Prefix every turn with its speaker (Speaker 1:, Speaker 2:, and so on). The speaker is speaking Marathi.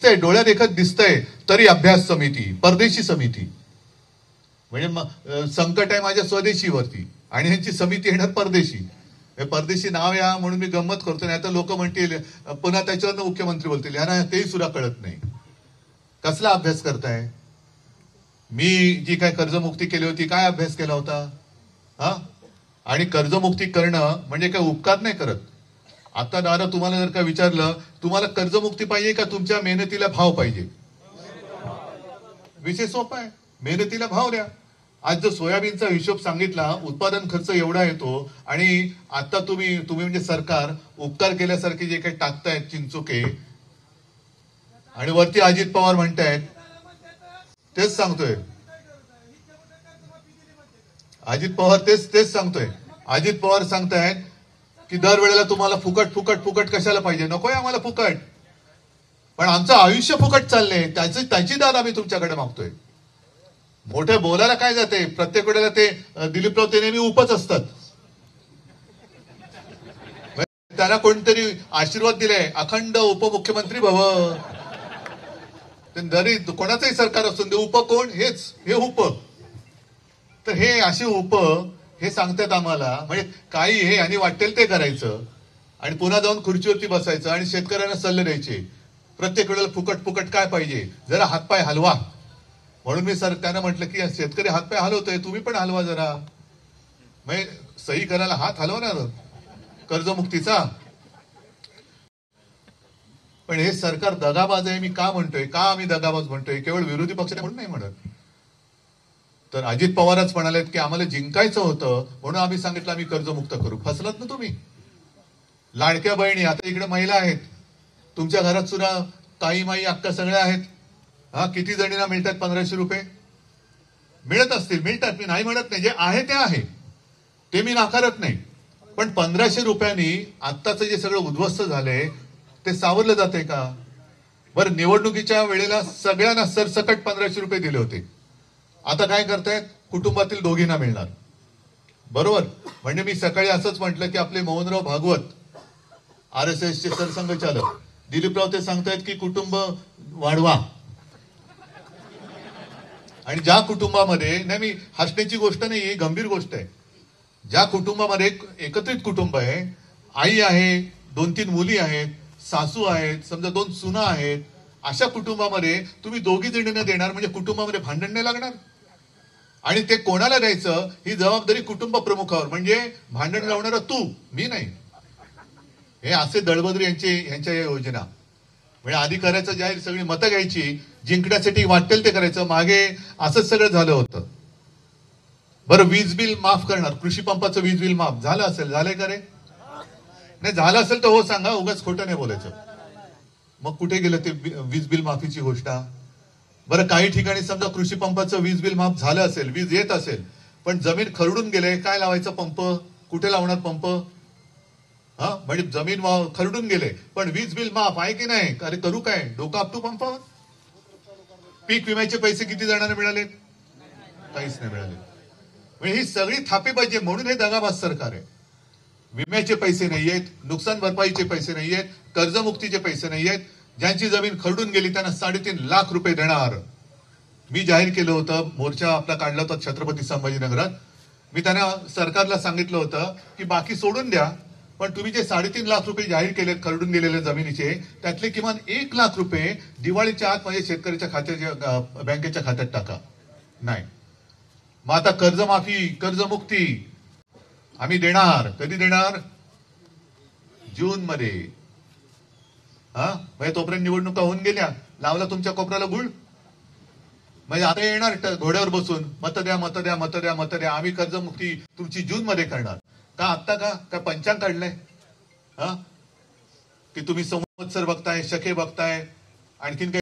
Speaker 1: दिसतंय, डोळ्या देखत दिसतंय, तरी अभ्यास समिती, परदेशी समिती. म्हणजे संकट आहे माझ्या स्वदेशीवरती आणि ह्यांची समिती येणार परदेशी. परदेशी नाव या म्हणून मी गंमत करतो, नाही तर लोक म्हणतील पुन्हा त्याच्यावर मुख्यमंत्री बोलतील यांना तेही सुद्धा कळत नाही. कसला अभ्यास करताय? मी जी काय कर्जमुक्ती केली होती, काय अभ्यास केला होता? हा, आणि कर्जमुक्ती करणं म्हणजे काय उपकार नाही करत. आता दादा तुम्हाला जर का विचारलं, तुम्हाला कर्जमुक्ती पाहिजे का तुमच्या मेहनतीला भाव पाहिजे? विषय सोपा आहे, मेहनतीला भाव द्या. आज जर सोयाबीनचा हिशोब सांगितला, उत्पादन खर्च एवढा येतो आणि आता तुम्ही म्हणजे सरकार उपकार केल्यासारखे जे काही टाकतायत चिंचोके, आणि वरती अजित पवार म्हणतायत, तेच सांगतोय अजित पवार, तेच सांगतोय. अजित पवार सांगतायत की दरवेळेला तुम्हाला फुकट फुकट फुकट कशाला पाहिजे? नकोय आम्हाला फुकट, पण आमचं आयुष्य फुकट चाललंय, त्याची दाद आम्ही तुमच्याकडे मागतोय. मोठे बोलायला काय जाते, प्रत्येक वेळेला ते दिलीपराव ते नेहमी उपच असतात. त्यांना कोणतरी आशीर्वाद दिलाय, अखंड उपमुख्यमंत्री भव. जरी कोणाचंही सरकार असून ते उप कोण? हे उप. तर हे असे उप हे सांगतात आम्हाला, म्हणजे काही हे आणि वाटेल ते करायचं आणि पुन्हा जाऊन खुर्चीवरती बसायचं आणि शेतकऱ्यांना सल्ले द्यायचे. प्रत्येक वेळेला फुकट फुकट काय पाहिजे, जरा हातपाय हलवा. म्हणून मी त्यांना म्हटलं की शेतकरी हातपाय हलवतोय, तुम्ही पण हलवा जरा. म्हणजे सही करायला हात हलवणार कर्जमुक्तीचा. पण हे सरकार दगाबाज आहे. मी का म्हणतोय, का आम्ही दगाबाज म्हणतोय? केवळ विरोधी पक्ष म्हणून नाही म्हणत. तर अजित पवारच म्हणालेत की आम्हाला जिंकायचं होतं म्हणून आम्ही सांगितलं आम्ही कर्जमुक्त करू. फसलात ना तुम्ही. लाडक्या बहिणी, आता इकडे महिला आहेत तुमच्या घरात सुद्धा, ताई माई अक्का सगळ्या आहेत. हा, किती जणींना मिळतात 1500 रुपये? मिळत असतील, मिळतात, मी नाही म्हणत नाही. जे आहे ते आहे, ते मी नाकारत नाही. पण 1500 रुपयांनी आत्ताचं जे सगळं उद्ध्वस्त झालंय ते सावरलं जाते का? बरं, निवडणुकीच्या वेळेला सगळ्यांना सरसकट 1500 रुपये दिले होते. आता काय करतायत? कुटुंबातील दोघींना मिळणार. बरोबर. म्हणजे मी सकाळी असंच म्हटलं की आपले मोहनराव भागवत, RSSचे सरसंघचालक दिलीपराव ते सांगतायत की कुटुंब वाढवा. आणि ज्या कुटुंबामध्ये, नाही मी हसण्याची गोष्ट नाही, ही गंभीर गोष्ट आहे. ज्या कुटुंबामध्ये एकत्रित कुटुंब आहे, आई आहे, 2-3 मुली आहेत, सासू आहेत, समजा 2 सुना आहेत, अशा कुटुंबामध्ये तुम्ही दोघी जणींना देणार म्हणजे कुटुंबामध्ये भांडण नाही लागणार. आणि ते कोणाला द्यायचं ही जबाबदारी कुटुंब प्रमुखावर, म्हणजे भांडण लावणारा तू, मी नाही. हे असे दळबद्री यांच्या या योजना. म्हणजे आधी करायचं जाहीर, सगळी मतं घ्यायची, जिंकण्यासाठी वाटेल ते करायचं. मागे असंच सगळं झालं होतं. बरं, वीज बिल माफ करणार, कृषी पंपाचं वीज बिल माफ झालं असेल, झालंय का रे? नाही झालं असेल तर हो सांगा, उगाच खोटं नाही बोलायचं. मग कुठे गेलं ते वीज बिल माफीची गोष्ट? बरं, काही ठिकाणी समजा कृषी पंपाचं वीज बिल माफ झालं असेल, वीज येत असेल, पण जमीन खरडून गेले, काय लावायचं पंप? कुठे लावणार पंप? हा, म्हणजे जमीन खरडून गेले पण वीज बिल माफ आहे की नाही? अरे करू काय, डोका आपटू पंपावर? पीक विम्याचे पैसे किती जणांना मिळाले? काहीच नाही मिळाले. म्हणजे ही सगळी थापेबाजी, म्हणून हे दगाबाज सरकार आहे. विम्याचे पैसे नाहीयेत, नुकसान भरपाईचे पैसे नाहीयेत, कर्जमुक्तीचे पैसे नाहीयेत. ज्यांची जमीन खरडून गेली त्यांना 3.5 लाख रुपये देणार. मी जाहीर केलं होतं, मोर्चा आपला काढला होता छत्रपती संभाजीनगरात. मी त्यांना सरकारला सांगितलं होतं की बाकी सोडून द्या, पण तुम्ही जे 3.5 लाख रुपये जाहीर केले खरडून गेलेल्या जमिनीचे, त्यातले किमान 1 लाख रुपये दिवाळीच्या आत माझ्या शेतकऱ्याच्या खात्याच्या, बँकेच्या खात्यात टाका. नाही. मग आता कर्जमाफी, कर्जमुक्ती आम्ही देणार. कधी देणार? जून मध्ये. हा, म्हणजे तोपर्यंत निवडणुका होऊन गेल्या, लावला तुमच्या कोपऱ्याला गुळ. म्हणजे आता येणार घोड्यावर बसून मत द्या, मत द्या, मत द्या, मत द्या, आम्ही कर्जमुक्ती तुमची जून मध्ये करणार. का आत्ता का काय पंचांग काढलंय? हा, की तुम्ही संवत्सर बघताय, शके बघताय, आणखीन काही